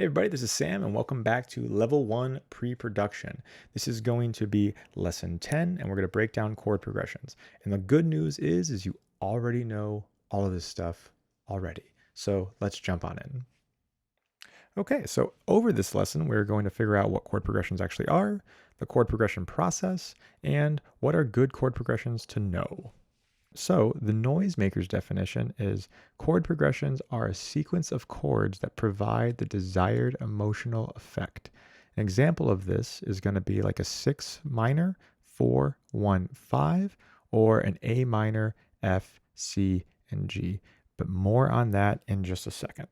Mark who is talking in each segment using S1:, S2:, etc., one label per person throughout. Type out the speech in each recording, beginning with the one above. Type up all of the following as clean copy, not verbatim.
S1: Hey everybody, this is Sam and welcome back to Level 1 Pre-Production. This is going to be Lesson 10 and we're going to break down chord progressions. And the good news is you already know all of this stuff already. So let's jump on in. Okay, so over this lesson, we're going to figure out what chord progressions actually are, the chord progression process, and what are good chord progressions to know. So, the Noisemakers definition is chord progressions are a sequence of chords that provide the desired emotional effect. An example of this is going to be like a 6 minor, 4, 1, 5, or an A minor, F, C, and G. But more on that in just a second.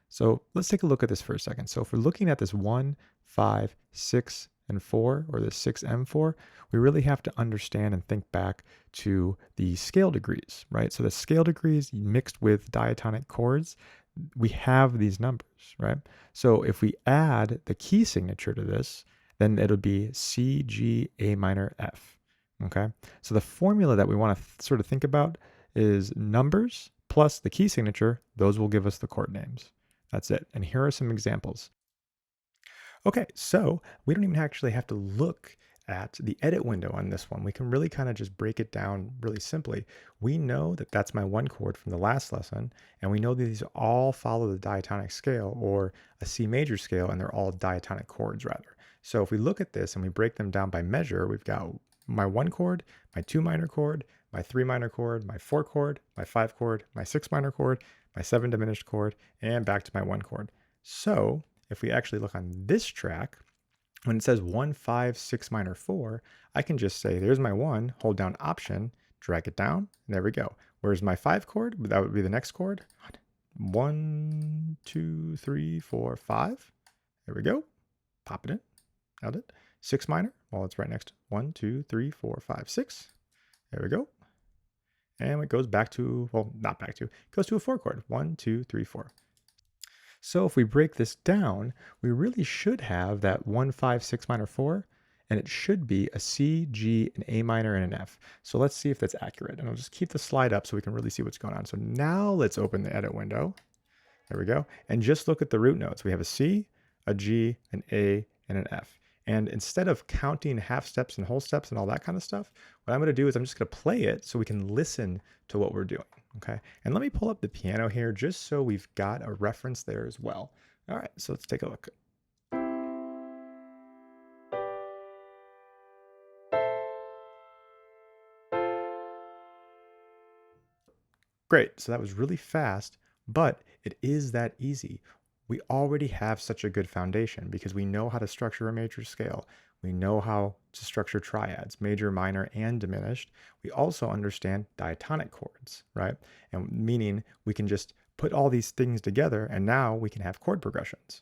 S1: So, let's take a look at this for a second. So, if we're looking at this 1, 5, 6, and 4, or the 6M4, we really have to understand and think back to the scale degrees, right? So the scale degrees mixed with diatonic chords, we have these numbers, right? So if we add the key signature to this, then it'll be C, G, A minor, F, okay? So the formula that we want to sort of think about is numbers plus the key signature. Those will give us the chord names. That's it. And here are some examples. Okay, so we don't even actually have to look at the edit window on this one. We can really kind of just break it down really simply. We know that that's my one chord from the last lesson, and we know that these all follow the diatonic scale or a C major scale, and they're all diatonic chords rather. So if we look at this and we break them down by measure, we've got my one chord, my two minor chord, my three minor chord, my four chord, my five chord, my six minor chord, my seven diminished chord, and back to my one chord. So if we actually look on this track, when it says 1, 5, 6 minor 4, I can just say, there's my 1, hold down Option, drag it down, and there we go. Whereas my 5 chord, that would be the next chord. 1, 2, 3, 4, 5. There we go. Pop it in. Held it. 6 minor, well, it's right next to 1, 2, 3, 4, 5, 6. There we go. And it goes back to, well, not back to, it goes to a 4 chord. 1, 2, 3, 4. So if we break this down, we really should have that 1, 5, 6 minor 4, and it should be a C, G, an A minor, and an F. So let's see if that's accurate. And I'll just keep the slide up so we can really see what's going on. So now let's open the edit window. There we go. And just look at the root notes. We have a C, a G, an A, and an F. And instead of counting half steps and whole steps and all that kind of stuff, what I'm going to do is I'm just going to play it so we can listen to what we're doing. Okay. And let me pull up the piano here just so we've got a reference there as well. All right. So let's take a look. Great. So that was really fast, but it is that easy. We already have such a good foundation because we know how to structure a major scale. We know how to structure triads, major, minor, and diminished. We also understand diatonic chords, right? And meaning we can just put all these things together and now we can have chord progressions.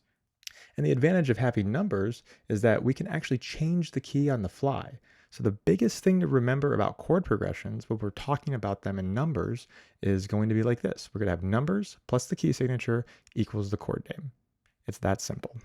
S1: And the advantage of having numbers is that we can actually change the key on the fly. So the biggest thing to remember about chord progressions when we're talking about them in numbers is going to be like this. We're going to have numbers plus the key signature equals the chord name. It's that simple.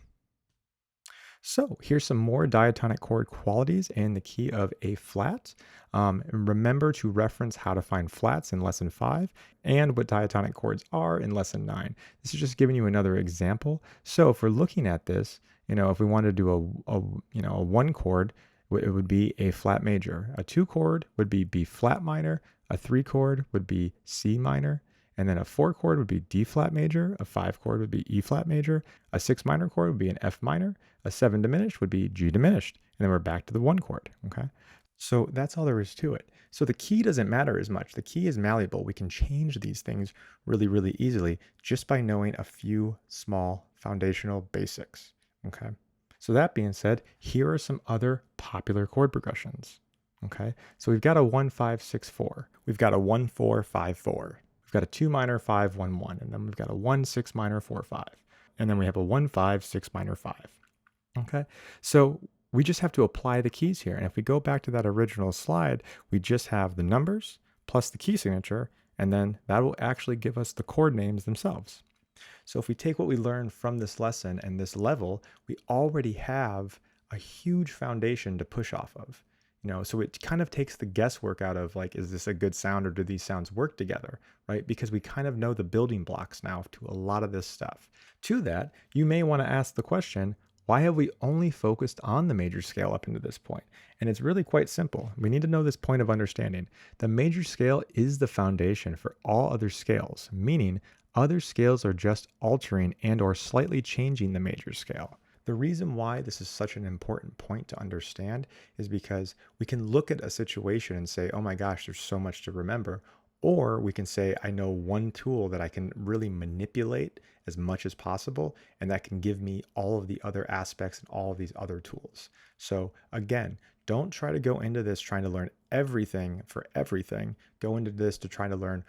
S1: So here's some more diatonic chord qualities in the key of A flat. Remember to reference how to find flats in lesson 5 and what diatonic chords are in lesson 9. This is just giving you another example. So if we're looking at this, if we wanted to do a one chord, it would be A flat major. A 2 chord would be B flat minor. A 3 chord would be C minor. And then a 4 chord would be D flat major. A 5 chord would be E flat major. A 6 minor chord would be an F minor. A 7 diminished would be G diminished. And then we're back to the 1 chord. Okay. So that's all there is to it. So the key doesn't matter as much. The key is malleable. We can change these things really, really easily just by knowing a few small foundational basics. Okay. So that being said, here are some other popular chord progressions. Okay, so we've got a 1, 5, 6, 4. We've got a 1, 4, 5, 4. We've got a 2 minor, 5, 1, 1. And then we've got a 1, 6 minor, 4, 5. And then we have a 1, 5, 6 minor, 5. Okay, so we just have to apply the keys here. And if we go back to that original slide, we just have the numbers plus the key signature, and then that will actually give us the chord names themselves. So if we take what we learned from this lesson and this level, we already have a huge foundation to push off of. So it kind of takes the guesswork out of like, is this a good sound or do these sounds work together, right? Because we kind of know the building blocks now to a lot of this stuff. To that, you may want to ask the question, why have we only focused on the major scale up into this point? And it's really quite simple. We need to know this point of understanding. The major scale is the foundation for all other scales, meaning other scales are just altering and or slightly changing the major scale. The reason why this is such an important point to understand is because we can look at a situation and say, oh my gosh, there's so much to remember. Or we can say, I know one tool that I can really manipulate as much as possible, and that can give me all of the other aspects and all of these other tools. So again, don't try to go into this trying to learn everything for everything. Go into this to try to learn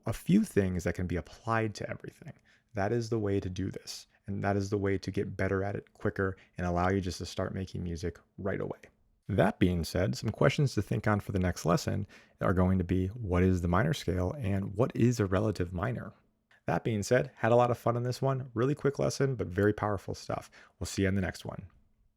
S1: a few things that can be applied to everything. That is the way to do this. And that is the way to get better at it quicker and allow you just to start making music right away. That being said, some questions to think on for the next lesson are going to be, what is the minor scale and what is a relative minor? That being said, had a lot of fun on this one. Really quick lesson, but very powerful stuff. We'll see you in the next one.